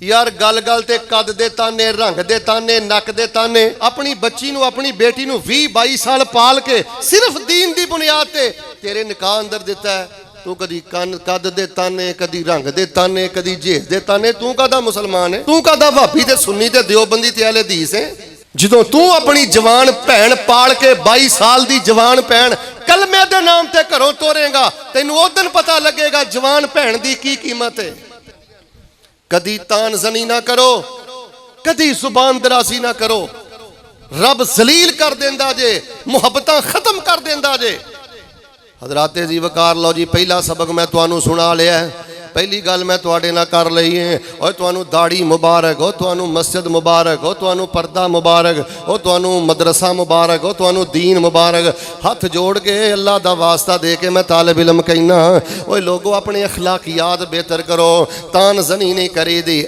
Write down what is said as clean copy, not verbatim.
यार गल गल ते कद दे ताने, रंग दे ताने, नक दे ताने। अपनी बच्ची नूं, अपनी बेटी नूं 20-22 साल पाल के सिर्फ दीन दी बुनियाद ते तेरे निकाह अंदर दिता है। तू कदी कद दे ताने, कदी रंग दे ताने, कदी जेह दे ताने। तू कादा मुसलमान है? तू कादा भाभी ते सुन्नी ते देवबंदी ते अहले हदीस है? ਜਦੋਂ तू अपनी जवान भैन पाल के 22 साल दी जवान भैन कलमे दे नाम ते घरों तोरेगा, तैनू उस दिन पता लगेगा जवान भैन दी की कीमत है। कदी तानजनी ना करो, कदी जुबान दराजी ना करो। रब जलील कर देंदा जे, मुहब्बतां खत्म कर देंदा जे। हजराते जी वकार लो जी, पहला सबक मैं तुहानू सुना लिया है। पहली गल मैं तुहाडे नाल कर लई है। और तुहानू दाढ़ी मुबारक हो, तुहानू मस्जिद मुबारक हो, तुहानू पर्दा मुबारक हो, तुहानू मदरसा मुबारक हो, तुहानू दीन मुबारक। हथ जोड़ के अल्लाह दा वास्ता दे के मैं तालिब इल्म कहना, ओए लोगो अपने अखलाकियात बेहतर करो, तानजनी नहीं करी दी।